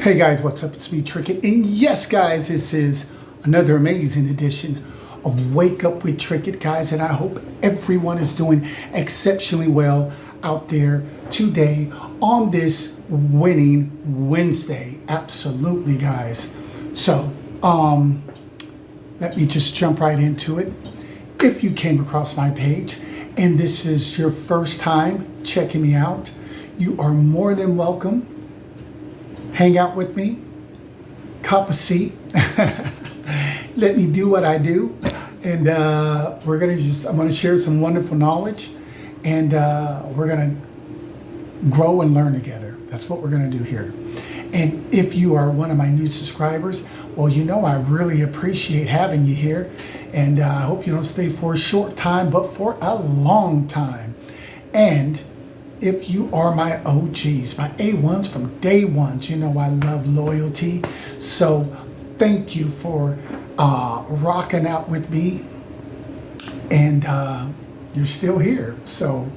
Hey guys, what's up? It's me, Trickett. And yes, guys, this is another amazing edition of Wake Up with Trickett, guys. And I hope everyone is doing exceptionally well out there today on this winning Wednesday. Absolutely, guys. So, let me just jump right into it. If you came across my page and this is your first time checking me out, you are more than welcome. Hang out with me, cop a seat, let me do what I do, and I'm gonna share some wonderful knowledge, and we're gonna grow and learn together. That's what we're gonna do here. And if you are one of my new subscribers, well, you know I really appreciate having you here, and I hope you don't stay for a short time, but for a long time. And if you are my OGs, my A1s from day ones, you know I love loyalty. So thank you for rocking out with me. And you're still here. So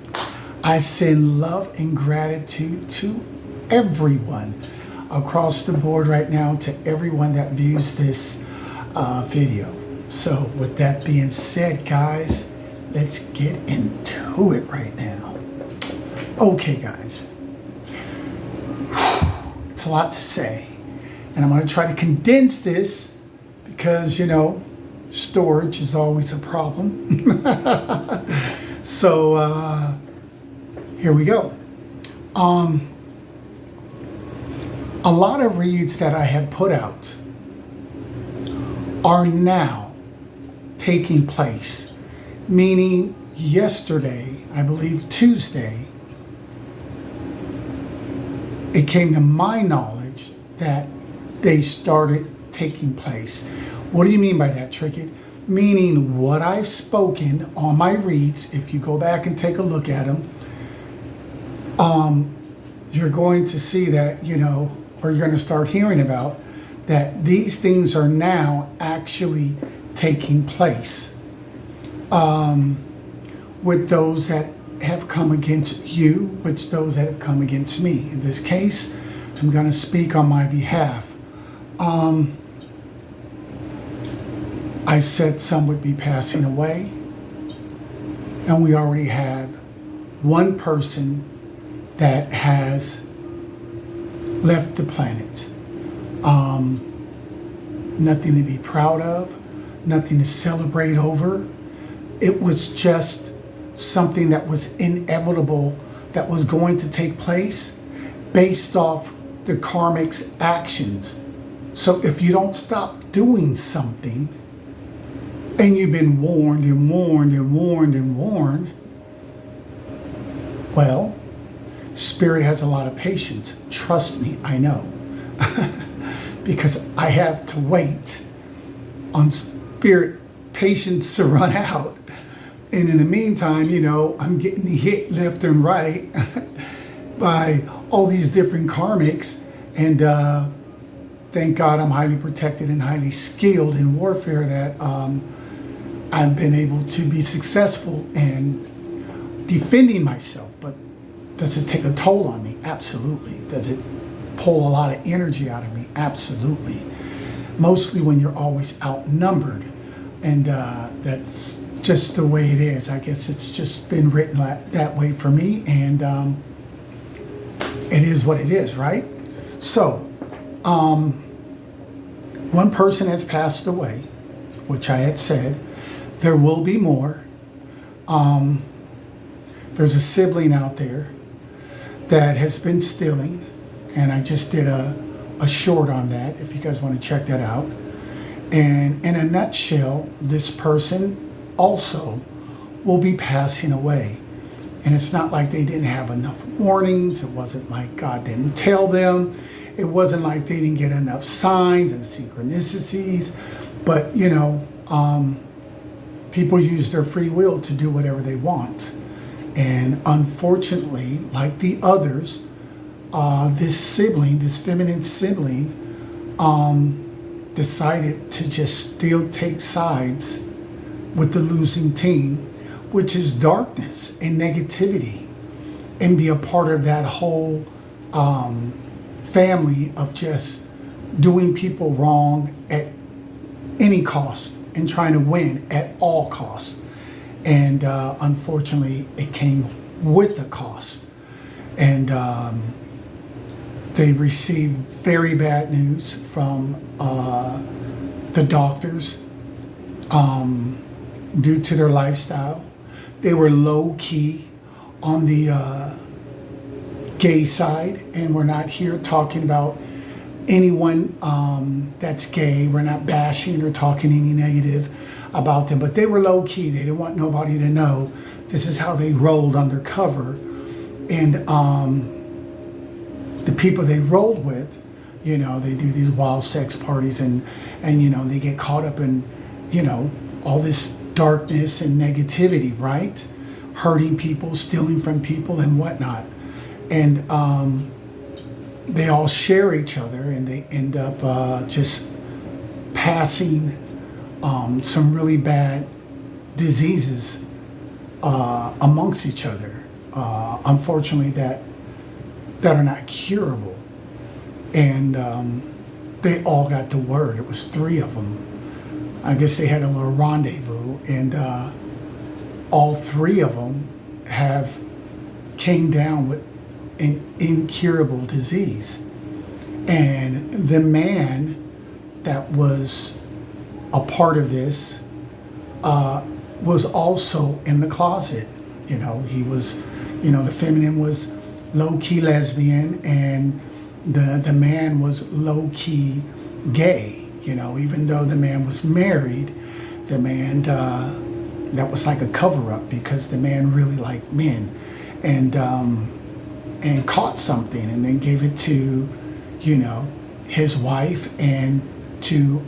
I send love and gratitude to everyone across the board right now, to everyone that views this video. So with that being said, guys, let's get into it right now. Okay, guys, it's a lot to say, and I'm going to try to condense this because, you know, storage is always a problem. So here we go. A lot of reads that I have put out are now taking place, meaning yesterday, I believe Tuesday, it came to my knowledge that they started taking place. What do you mean by that, Trickett? Meaning what I've spoken on my reads, if you go back and take a look at them, you're going to see that, you know, or you're going to start hearing about that these things are now actually taking place with those that have come against you, which those that have come against me. In this case, I'm going to speak on my behalf. I said some would be passing away, and we already have one person that has left the planet. Nothing to be proud of, nothing to celebrate over. It was just something that was inevitable, that was going to take place based off the karmic's actions. So if you don't stop doing something, and you've been warned and warned and warned and warned, well, Spirit has a lot of patience. Trust me, I know. Because I have to wait on Spirit patience to run out. And in the meantime, you know, I'm getting hit left and right by all these different karmics. And thank God I'm highly protected and highly skilled in warfare, that I've been able to be successful in defending myself. But does it take a toll on me? Absolutely. Does it pull a lot of energy out of me? Absolutely. Mostly when you're always outnumbered. And that's just the way it is. I guess it's just been written that way for me, and it is what it is, right? So, one person has passed away, which I had said. There will be more. There's a sibling out there that has been stealing, and I just did a short on that, if you guys want to check that out. And in a nutshell, this person also will be passing away. And it's not like they didn't have enough warnings. It wasn't like God didn't tell them. It wasn't like they didn't get enough signs and synchronicities. But, you know, people use their free will to do whatever they want. And unfortunately, like the others, this sibling, this feminine sibling, decided to just still take sides with the losing team, which is darkness and negativity, and be a part of that whole family of just doing people wrong at any cost and trying to win at all costs. And unfortunately, it came with a cost. And they received very bad news from the doctors due to their lifestyle. They were low key on the gay side, and we're not here talking about anyone that's gay. We're not bashing or talking any negative about them, but they were low key. They didn't want nobody to know. This is how they rolled undercover. And the people they rolled with, you know, they do these wild sex parties, and you know, they get caught up in, you know, all this darkness and negativity, right? Hurting people, stealing from people, and whatnot. And they all share each other, and they end up just passing some really bad diseases amongst each other. Unfortunately, that are not curable. And they all got the word. It was 3 of them. I guess they had a little rendezvous, and all 3 of them have came down with an incurable disease. And the man that was a part of this was also in the closet. You know, he was, you know, the feminine was low-key lesbian, and the man was low-key gay. You know, even though the man was married, the man, that was like a cover-up, because the man really liked men, and caught something and then gave it to, you know, his wife and to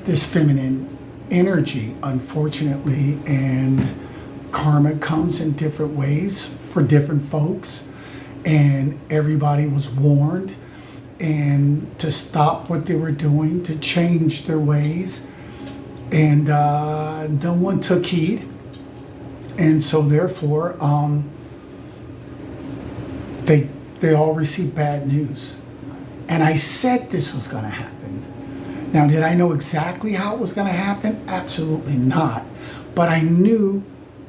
this feminine energy, unfortunately. And karma comes in different ways for different folks, and everybody was warned and to stop what they were doing, to change their ways, and no one took heed. And so therefore they all received bad news. And I said this was going to happen. Now, did I know exactly how it was going to happen? Absolutely not. But I knew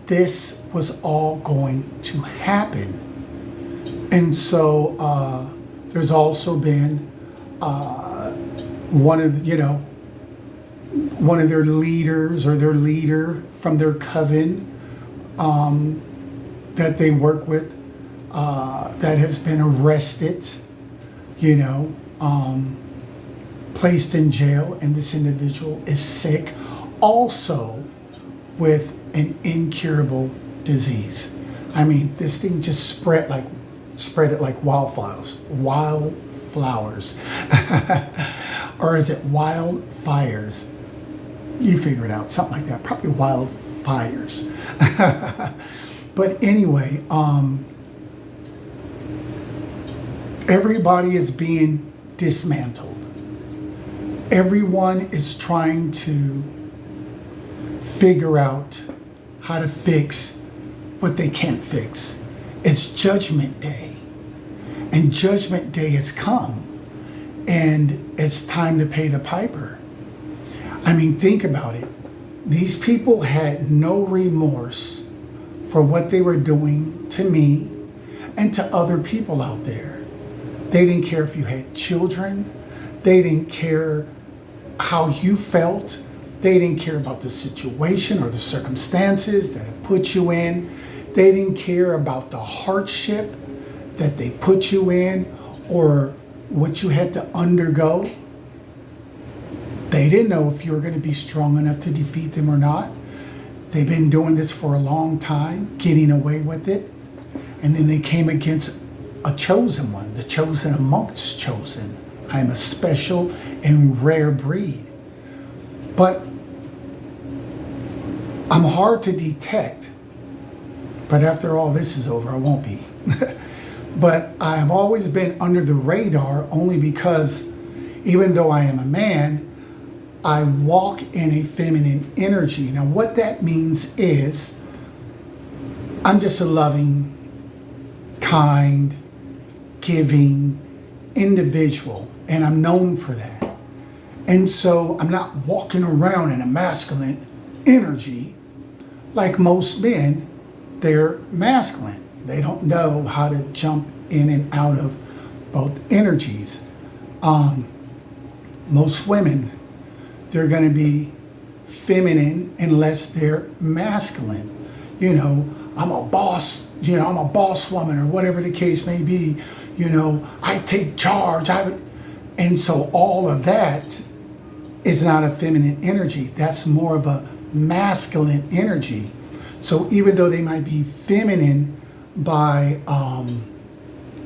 this was all going to happen. And so there's also been one of their leaders, or their leader from their coven that they work with, that has been arrested, you know, placed in jail, and this individual is sick, also with an incurable disease. I mean, this thing just spread it like wildflowers, or is it wildfires? You figure it out, something like that. Probably wildfires. But anyway, everybody is being dismantled. Everyone is trying to figure out how to fix what they can't fix. It's Judgment Day. And Judgment Day has come. And it's time to pay the piper. I mean, think about it. These people had no remorse for what they were doing to me and to other people out there. They didn't care if you had children. They didn't care how you felt. They didn't care about the situation or the circumstances that it put you in. They didn't care about the hardship that they put you in or what you had to undergo. They didn't know if you were going to be strong enough to defeat them or not. They've been doing this for a long time, getting away with it. And then they came against a chosen one, the chosen amongst chosen. I am a special and rare breed. But I'm hard to detect. But after all this is over, I won't be. But I have always been under the radar only because even though I am a man, I walk in a feminine energy. Now what that means is I'm just a loving, kind, giving individual, and I'm known for that. And so I'm not walking around in a masculine energy like most men. They're masculine. They don't know how to jump in and out of both energies. Most women, they're going to be feminine unless they're masculine. You know, I'm a boss, I'm a boss woman, or whatever the case may be. I take charge. And so all of that is not a feminine energy. That's more of a masculine energy. So even though they might be feminine by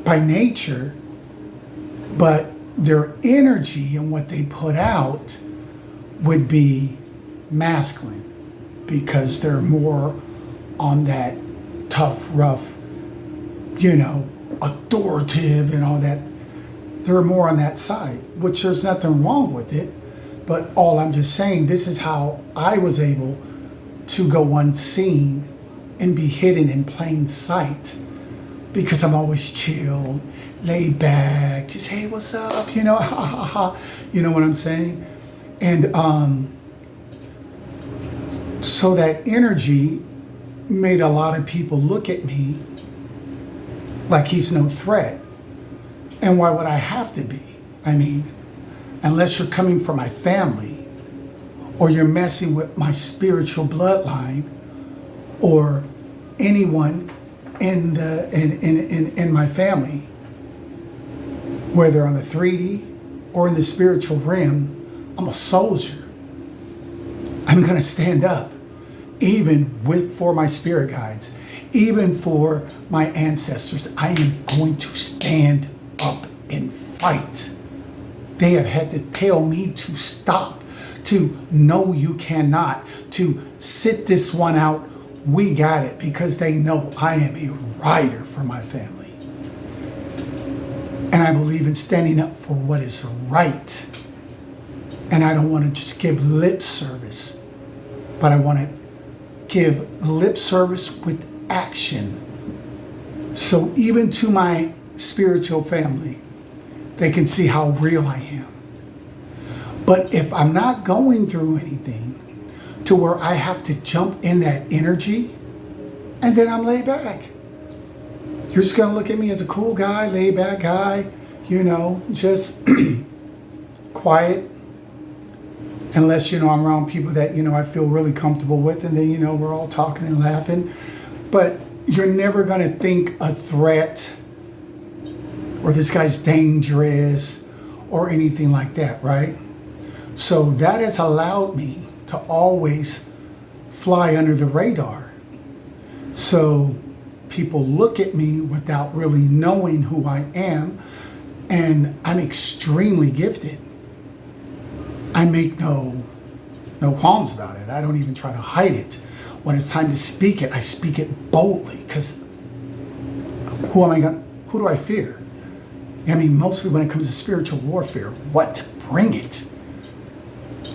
nature, but their energy and what they put out would be masculine, because they're more on that tough, rough, authoritative and all that. They're more on that side, which there's nothing wrong with it. But all I'm just saying, this is how I was able to go unseen and be hidden in plain sight, because I'm always chill, laid back, just, hey, what's up? Ha ha ha. You know what I'm saying? And so that energy made a lot of people look at me like he's no threat. And why would I have to be? I mean, unless you're coming from my family, or you're messing with my spiritual bloodline, or anyone in my family, whether on the 3D or in the spiritual realm, I'm a soldier. I'm going to stand up, even for my spirit guides, even for my ancestors. I am going to stand up and fight. They have had to tell me to stop, to no, you cannot, to sit this one out. We got it, because they know I am a rider for my family. And I believe in standing up for what is right. And I don't want to just give lip service, but I want to give lip service with action. So even to my spiritual family, they can see how real I am. But if I'm not going through anything to where I have to jump in that energy, and then I'm laid back, you're just going to look at me as a cool guy, laid back guy, just quiet. Unless, I'm around people that, I feel really comfortable with, and then, we're all talking and laughing. But you're never going to think a threat, or this guy's dangerous, or anything like that, right? So that has allowed me to always fly under the radar. So people look at me without really knowing who I am, and I'm extremely gifted. I make no qualms about it. I don't even try to hide it. When it's time to speak it, I speak it boldly, because who do I fear? I mean, mostly when it comes to spiritual warfare, what? Bring it.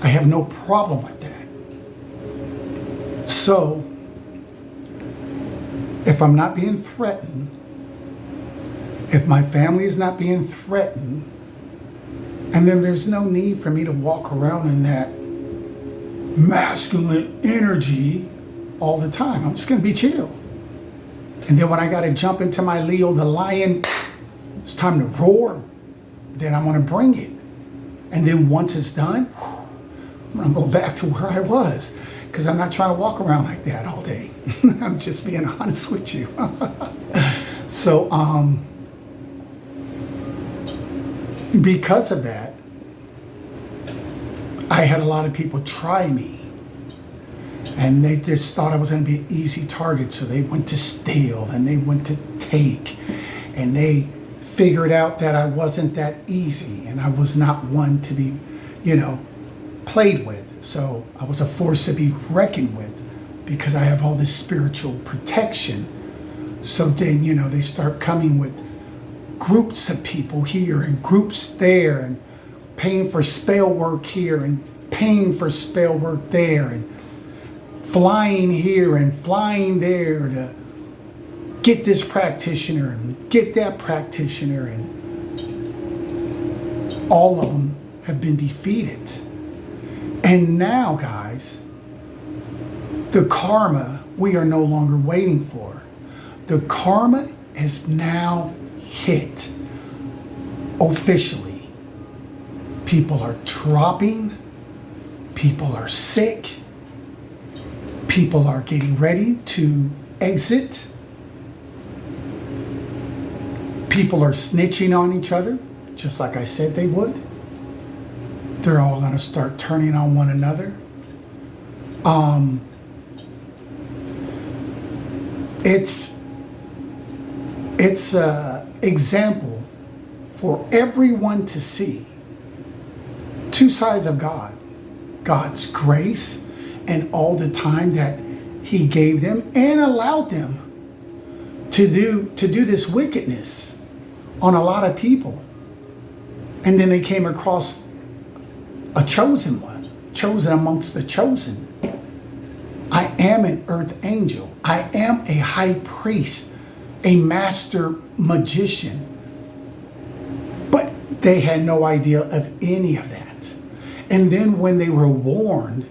I have no problem with that. So, if I'm not being threatened, if my family is not being threatened, and then there's no need for me to walk around in that masculine energy all the time. I'm just going to be chill. And then when I got to jump into my Leo the lion, it's time to roar, then I'm going to bring it. And then once it's done, I'm going to go back to where I was, because I'm not trying to walk around like that all day. I'm just being honest with you. So, because of that, I had a lot of people try me, and they just thought I was going to be an easy target. So they went to steal, and they went to take, and they figured out that I wasn't that easy, and I was not one to be, played with. So I was a force to be reckoned with, because I have all this spiritual protection. So then, they start coming with groups of people here and groups there, and paying for spell work here and paying for spell work there, and flying here and flying there to get this practitioner and get that practitioner. And All of them have been defeated. And now, guys, the karma we are no longer waiting for. The karma has now hit officially. People are dropping. People are sick. People are getting ready to exit. People are snitching on each other, just like I said they would. They're all going to start turning on one another. It's an example for everyone to see. Two sides of God. God's grace and all the time that he gave them and allowed them to do this wickedness on a lot of people. And then they came across a chosen one, chosen amongst the chosen. I am an earth angel. I am a high priest, a master magician. But they had no idea of any of that. And then when they were warned,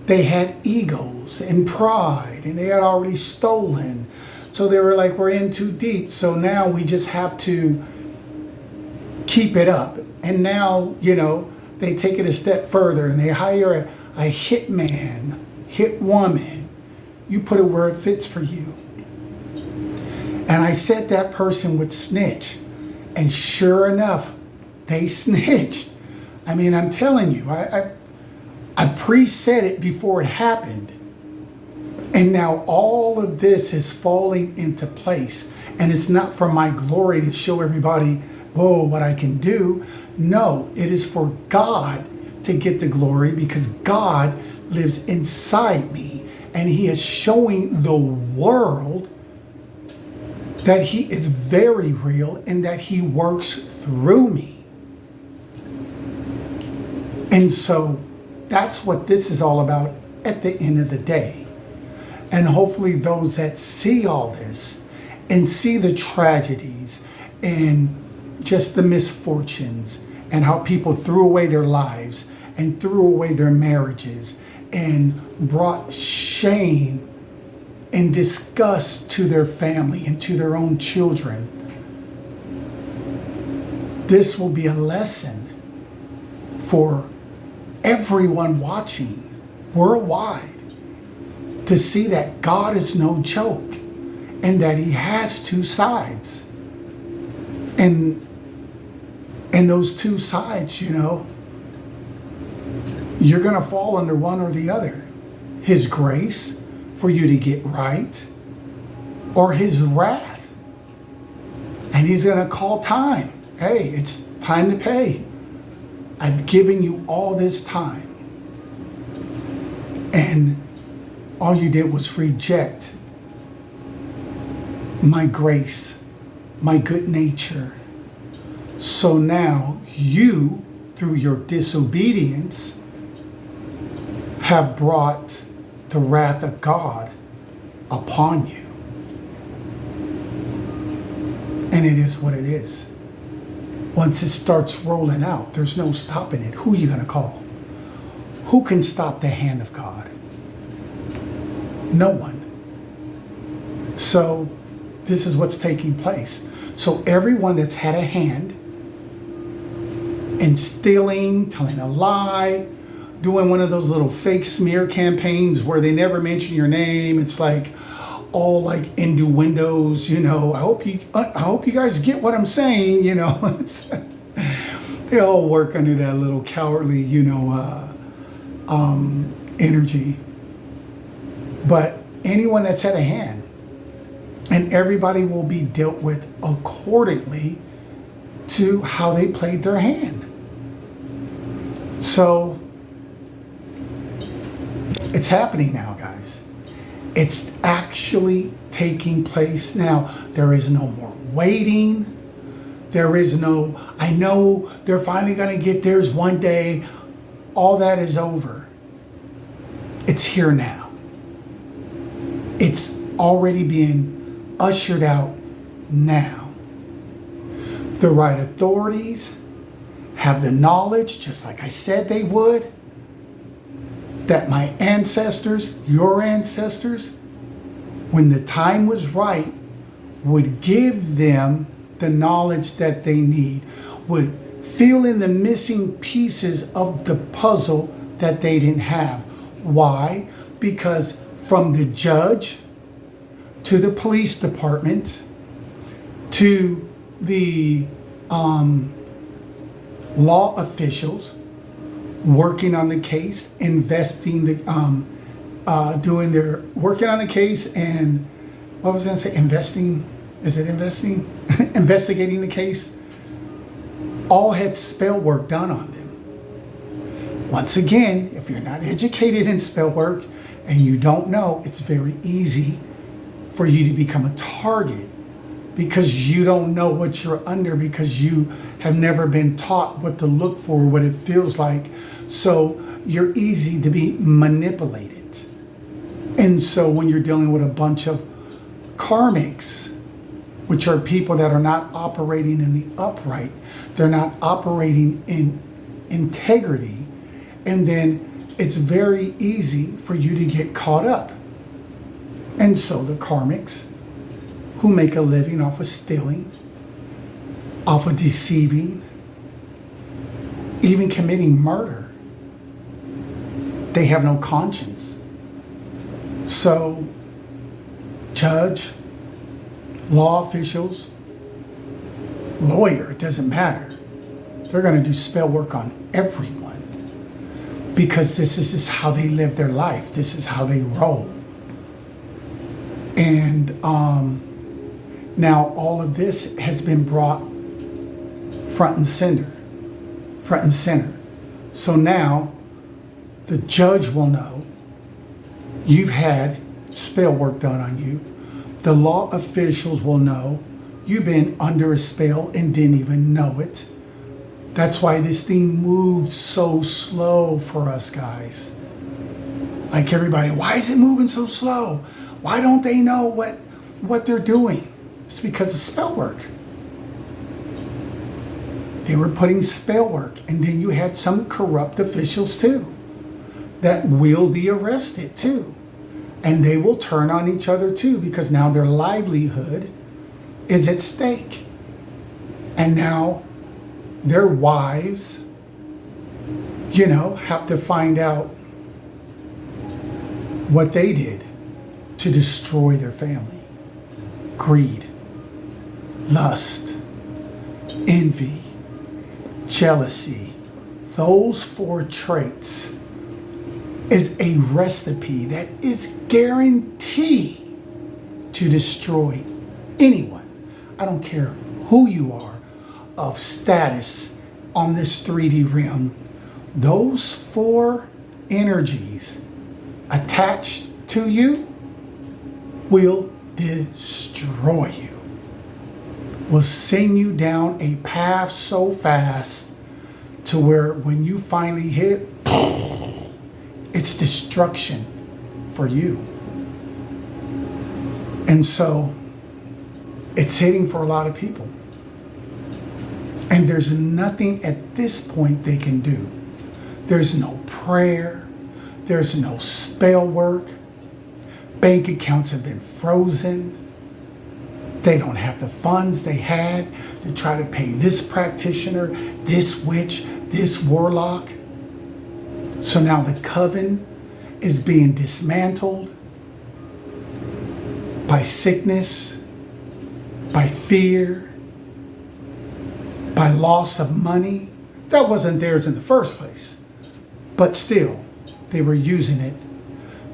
they had egos and pride, and they had already stolen. So they were like, we're in too deep. So now we just have to keep it up. And now, they take it a step further and they hire a hitman, hit woman. You put it where it fits for you. And I said that person would snitch. And sure enough, they snitched. I mean, I'm telling you, I pre-said it before it happened. And now all of this is falling into place. And it's not for my glory to show everybody, whoa, what I can do. No, it is for God to get the glory, because God lives inside me. And he is showing the world that he is very real and that he works through me. And so that's what this is all about at the end of the day. And hopefully those that see all this and see the tragedies and just the misfortunes and how people threw away their lives and threw away their marriages and brought shame and disgust to their family and to their own children. This will be a lesson for everyone watching worldwide to see that God is no joke and that he has two sides. And those two sides, you're going to fall under one or the other. His grace for you to get right, or his wrath. And he's going to call time. Hey, it's time to pay. I've given you all this time. And all you did was reject my grace, my good nature. So now you, through your disobedience, have brought the wrath of God upon you. And it is what it is. Once it starts rolling out, there's no stopping it. Who are you going to call? Who can stop the hand of God? No one. So this is what's taking place. So everyone that's had a hand in stealing, telling a lie, doing one of those little fake smear campaigns where they never mention your name. It's like all like innuendos, I hope you guys get what I'm saying, They all work under that little cowardly, energy. But anyone that's had a hand, and everybody will be dealt with accordingly to how they played their hand. So it's happening now, guys. It's actually taking place now. There is no more waiting. There is no, I know they're finally going to get theirs one day. All that is over. It's here now. It's already being ushered out now. The right authorities have the knowledge, just like I said they would, that my ancestors, your ancestors, when the time was right, would give them the knowledge that they need, would fill in the missing pieces of the puzzle that they didn't have. Why? Because from the judge to the police department to the law officials working on the case, investing the working on the case, and what was I going to say? Investing? Is it investing? Investigating the case. All had spell work done on them. Once again, if you're not educated in spell work and you don't know, it's very easy for you to become a target because you don't know what you're under, because you have never been taught what to look for, what it feels like. So you're easy to be manipulated. And so when you're dealing with a bunch of karmics, which are people that are not operating in the upright, they're not operating in integrity, and then it's very easy for you to get caught up. And so the karmics, who make a living off of stealing, off of deceiving, even committing murder, they have no conscience. So judge, law officials, lawyer, it doesn't matter. They're going to do spell work on everyone because this is how they live their life. This is how they roll. And now all of this has been brought front and center. So now the judge will know you've had spell work done on you. The law officials will know you've been under a spell and didn't even know it. That's why this thing moved so slow for us guys. Like everybody, why is it moving so slow? Why don't they know what they're doing? It's because of spell work. They were putting spell work, and then you had some corrupt officials too that will be arrested too. And they will turn on each other too, because now their livelihood is at stake. And now their wives, have to find out what they did to destroy their family. Greed, lust, envy, jealousy. Those 4 traits is a recipe that is guaranteed to destroy anyone. I don't care who you are of status on this 3D realm. Those 4 energies attached to you will destroy you. Will send you down a path so fast to where when you finally hit, it's destruction for you. And so it's hitting for a lot of people. And there's nothing at this point they can do. There's no prayer. There's no spell work. Bank accounts have been frozen. They don't have the funds they had to try to pay this practitioner, this witch, this warlock. So now the coven is being dismantled by sickness, by fear, by loss of money. That wasn't theirs in the first place. But still, they were using it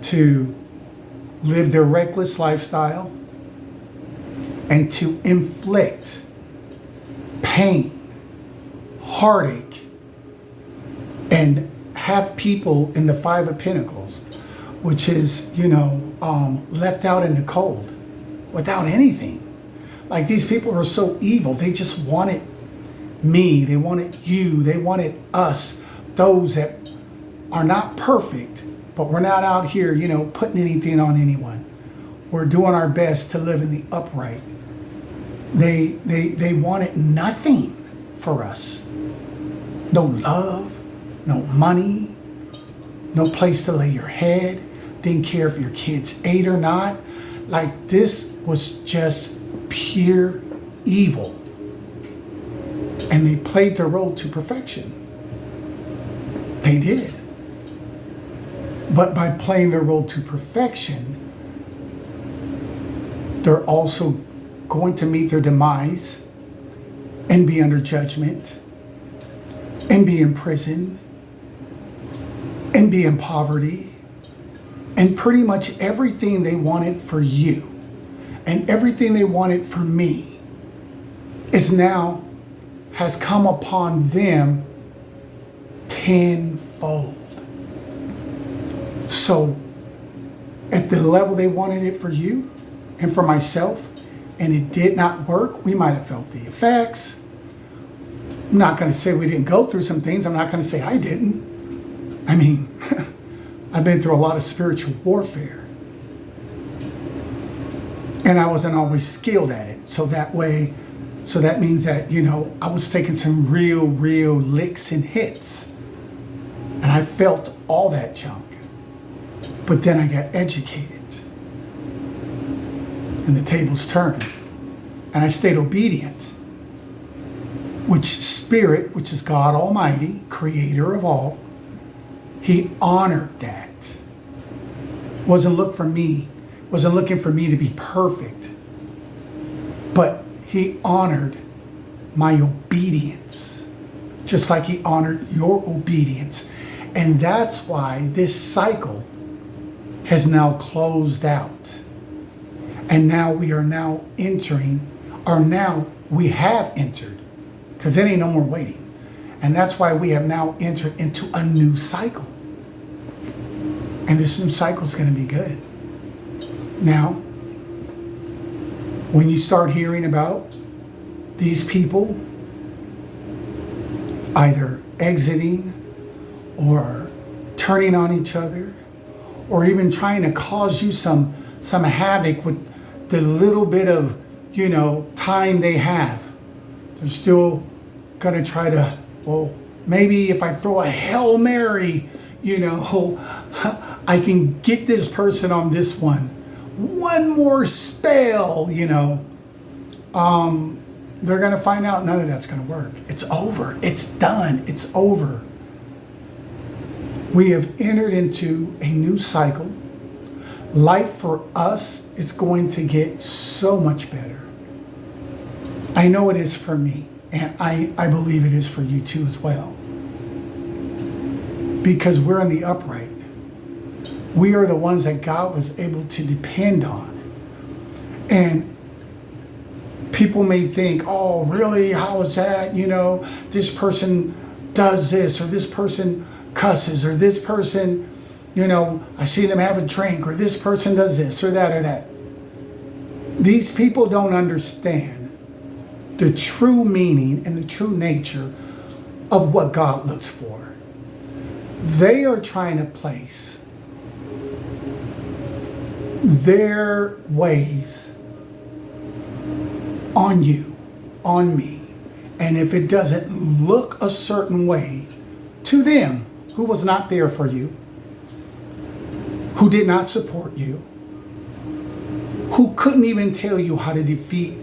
to live their reckless lifestyle and to inflict pain, heartache, and have people in the 5 of Pentacles, which is, left out in the cold without anything. Like, these people are so evil. They just wanted me. They wanted you. They wanted us, those that are not perfect, but we're not out here, putting anything on anyone. We're doing our best to live in the upright. They wanted nothing for us. no love, no money, no place to lay your head, didn't care if your kids ate or not. Like, this was just pure evil. And they played their role to perfection. They did. But by playing their role to perfection, they're also going to meet their demise and be under judgment and be in prison and be in poverty, and pretty much everything they wanted for you and everything they wanted for me has come upon them tenfold. So at the level they wanted it for you and for myself, and it did not work, we might have felt the effects. I'm not going to say we didn't go through some things. I'm not going to say I didn't. I mean, I've been through a lot of spiritual warfare. And I wasn't always skilled at it. So that means that, I was taking some real licks and hits. And I felt all that junk. But then I got educated. And the tables turned. And I stayed obedient. Which Spirit, which is God Almighty, creator of all, He honored that. Wasn't looking for me to be perfect. But He honored my obedience. Just like He honored your obedience. And that's why this cycle has now closed out. And now we have entered, because there ain't no more waiting. And that's why we have now entered into a new cycle. And this new cycle is going to be good. Now, when you start hearing about these people either exiting or turning on each other, or even trying to cause you some havoc with the little bit of, time they have, they're still going to try to, well, maybe if I throw a Hail Mary, I can get this person on this one. One more spell, they're going to find out none of that's going to work. It's over. It's done. It's over. We have entered into a new cycle. Life for us is going to get so much better. I know it is for me, and I believe it is for you too as well. Because we're in the upright. We are the ones that God was able to depend on. And people may think, oh, really? How is that? This person does this, or this person cusses, or this person, I see them have a drink, or this person does this or that or that. These people don't understand the true meaning and the true nature of what God looks for. They are trying to place their ways on you, on me. And if it doesn't look a certain way to them, who was not there for you, who did not support you, who couldn't even tell you how to defeat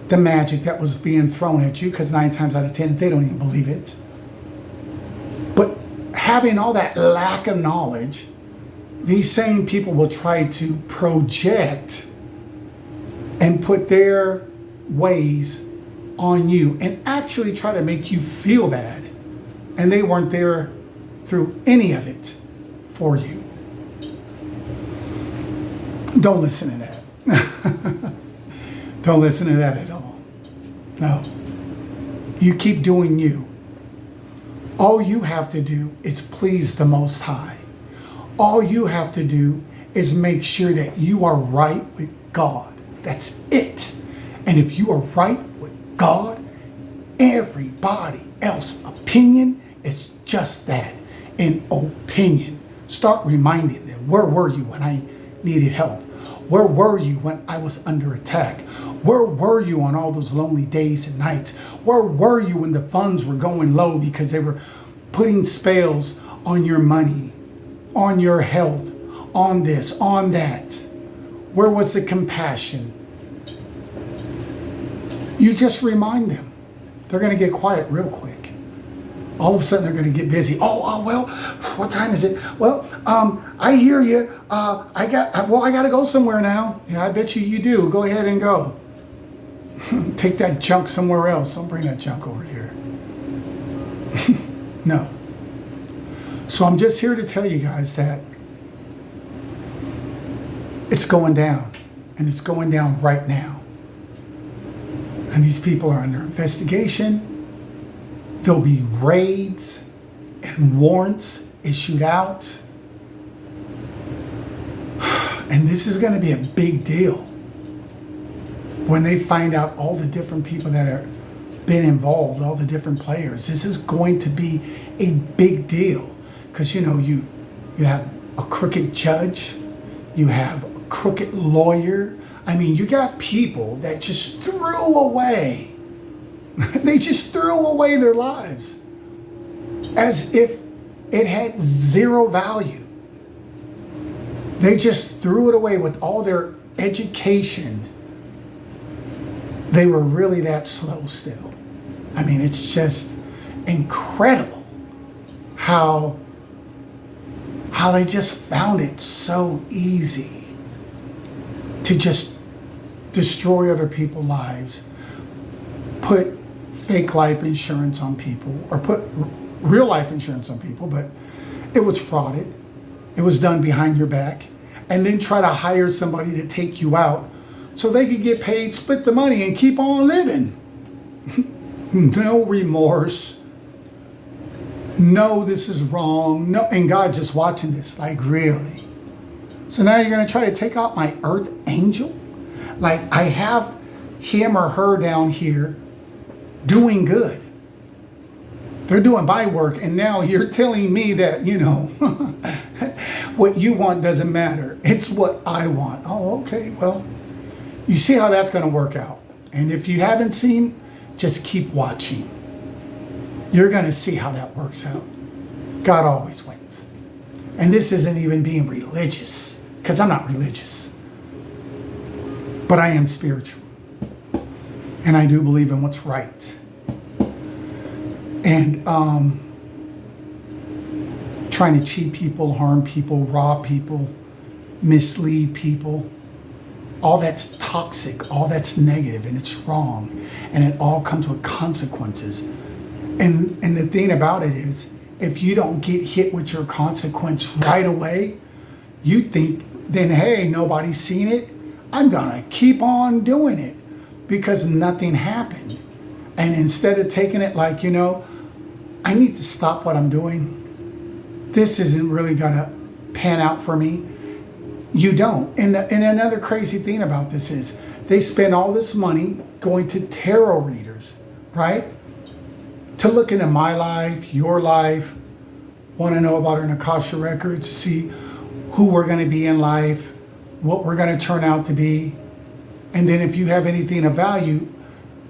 the magic that was being thrown at you, because 9 times out of 10, they don't even believe it. But having all that lack of knowledge, these same people will try to project and put their ways on you and actually try to make you feel bad. And they weren't there through any of it for you. Don't listen to that. Don't listen to that at all. No. You keep doing you. All you have to do is please the Most High. All you have to do is make sure that you are right with God. That's it. And if you are right with God, everybody else's opinion is just that, an opinion. Start reminding them, where were you when I needed help? Where were you when I was under attack? Where were you on all those lonely days and nights? Where were you when the funds were going low because they were putting spells on your money, on your health, on this, on that? Where was the compassion? You just remind them. They're going to get quiet real quick. All of a sudden, they're going to get busy. Well, what time is it? Well, I hear you. I got to go somewhere now. Yeah, I bet you do. Go ahead and go. Take that junk somewhere else. Don't bring that junk over here. No. So I'm just here to tell you guys that it's going down. And it's going down right now. And these people are under investigation. There'll be raids and warrants issued out. And this is going to be a big deal when they find out all the different people that are been involved, all the different players. This is going to be a big deal because, you know, you have a crooked judge, you have a crooked lawyer. I mean, you got people that just threw away. They just threw away their lives as if it had zero value. They just threw it away with all their education. They were really that slow still. I mean, it's just incredible how they just found it so easy to just destroy other people's lives, put fake life insurance on people, or put real life insurance on people, but it was frauded. It was done behind your back, and then try to hire somebody to take you out so they could get paid, split the money, and keep on living. No remorse. No, this is wrong. No, and God just watching this, like, really? So now you're going to try to take out my earth angel? Like, I have him or her down here doing good. They're doing my work, and now you're telling me that, you know, what you want doesn't matter. It's what I want. Oh, okay, well, you see how that's going to work out. And if you haven't seen, just keep watching. You're going to see how that works out. God always wins. And this isn't even being religious, because I'm not religious. But I am spiritual. And I do believe in what's right. And trying to cheat people, harm people, rob people, mislead people, all that's toxic, all that's negative, and it's wrong. And it all comes with consequences. And the thing about it is, if you don't get hit with your consequence right away, you think, then, hey, nobody's seen it. I'm going to keep on doing it because nothing happened. And instead of taking it like, you know, I need to stop what I'm doing. This isn't really going to pan out for me. You don't. And another crazy thing about this is they spend all this money going to tarot readers, right? To look into my life, your life, want to know about our Akasha records, see who we're going to be in life, what we're going to turn out to be. And then if you have anything of value,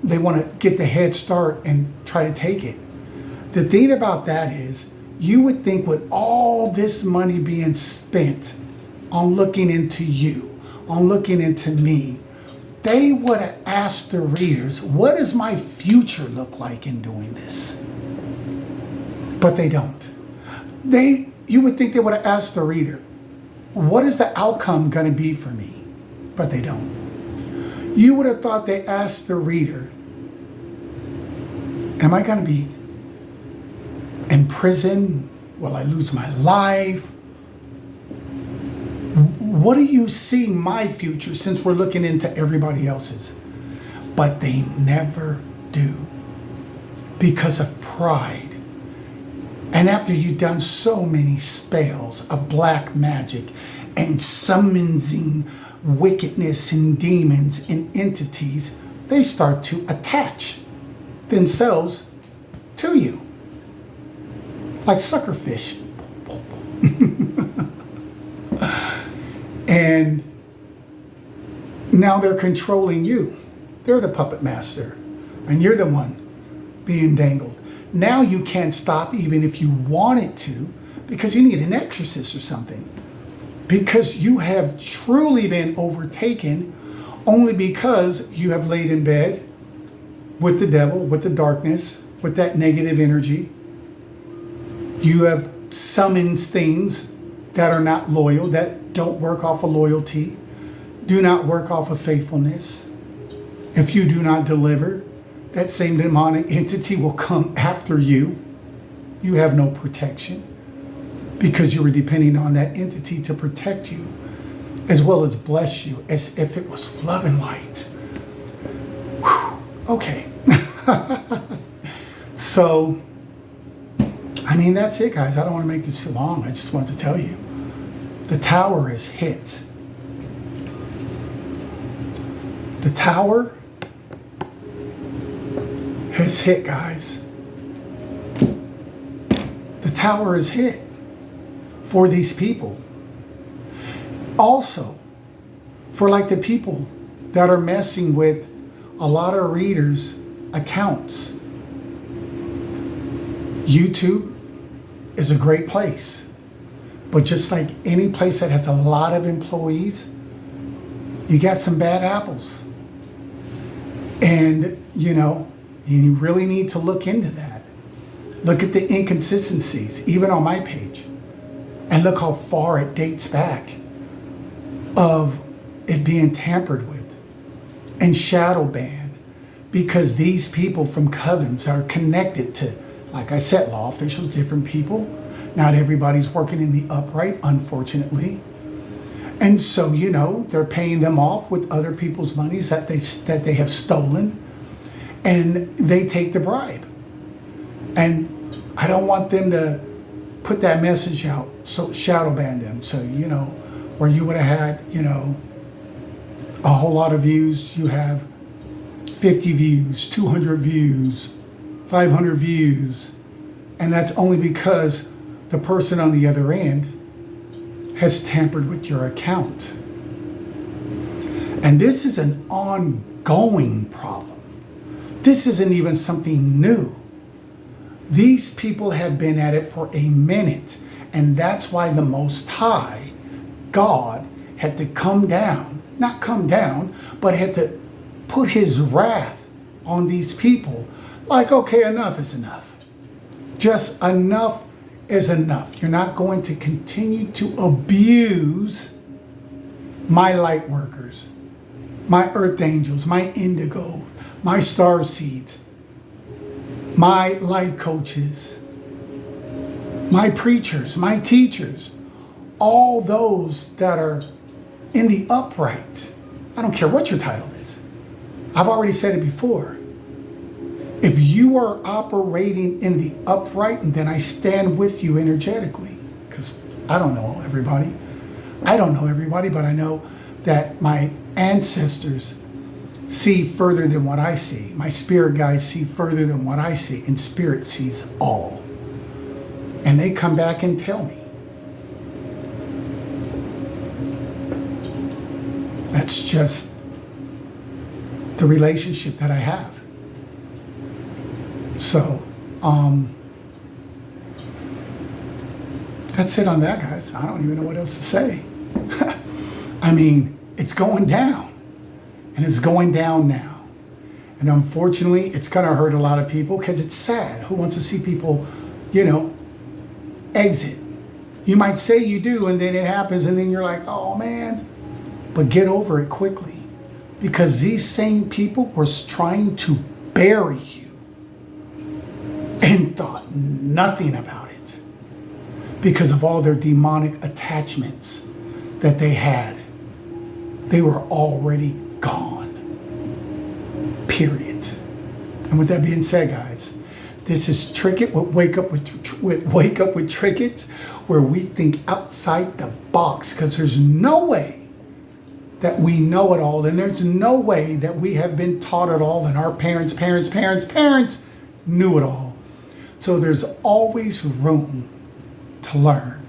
they want to get the head start and try to take it. The thing about that is, you would think with all this money being spent on looking into you, on looking into me, they would have asked the readers, what does my future look like in doing this? But they don't. You would think they would have asked the reader, what is the outcome going to be for me? But they don't. You would have thought they asked the reader, am I going to be in prison? Will I lose my life? What do you see my future, since we're looking into everybody else's? But they never do, because of pride. And after you've done so many spells of black magic and summoning wickedness and demons and entities, they start to attach themselves to you like suckerfish. And now they're controlling you. They're the puppet master, and you're the one being dangled. Now you can't stop even if you wanted to, because you need an exorcist or something. Because you have truly been overtaken only because you have laid in bed with the devil, with the darkness, with that negative energy. You have summoned things that are not loyal, that don't work off of loyalty, do not work off of faithfulness. If you do not deliver, that same demonic entity will come after you. You have no protection because you were depending on that entity to protect you as well as bless you as if it was love and light. Whew. Okay. So, I mean, that's it, guys. I don't want to make this too long. I just want to tell you. The tower is hit. The tower has hit, guys. The tower is hit for these people. Also, for like the people that are messing with a lot of readers' accounts. YouTube is a great place. But just like any place that has a lot of employees, you got some bad apples. And, you really need to look into that. Look at the inconsistencies, even on my page. And look how far it dates back of it being tampered with and shadow banned, because these people from covens are connected to, like I said, law officials, different people. Not everybody's working in the upright, unfortunately. And so, they're paying them off with other people's monies that they have stolen, and they take the bribe. And I don't want them to put that message out, so shadow ban them. So, where you would have had, a whole lot of views, you have 50 views, 200 views, 500 views. And that's only because the person on the other end has tampered with your account. And this is an ongoing problem. This isn't even something new. These people have been at it for a minute. And that's why the Most High, God, had to come down, not come down, but had to put his wrath on these people. Like, okay, enough is enough. Just enough is enough. You're not going to continue to abuse my light workers, my earth angels, my indigo, my star seeds, my life coaches, my preachers, my teachers, all those that are in the upright. I don't care what your title is. I've already said it before. If you are operating in the upright, then I stand with you energetically, because I don't know everybody. I don't know everybody, but I know that my ancestors see further than what I see. My spirit guides see further than what I see, and spirit sees all. And they come back and tell me. That's just the relationship that I have. So, that's it on that, guys. I don't even know what else to say. I mean, it's going down. And it's going down now. And unfortunately, it's going to hurt a lot of people because it's sad. Who wants to see people, exit? You might say you do, and then it happens, and then you're like, oh, man. But get over it quickly. Because these same people were trying to bury you and thought nothing about it because of all their demonic attachments that they had. They were already gone. Period. And with that being said, guys, this is Trick It with Wake Up with Trick It, where we think outside the box, because there's no way that we know it all, and there's no way that we have been taught it all, and our parents knew it all. So there's always room to learn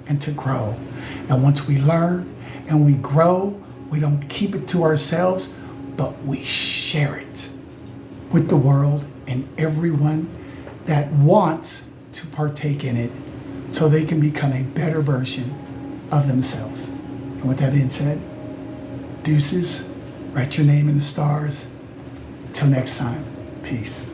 and to grow. And once we learn and we grow, we don't keep it to ourselves, but we share. share it with the world and everyone that wants to partake in it so they can become a better version of themselves. And with that being said, deuces, write your name in the stars. Till next time, peace.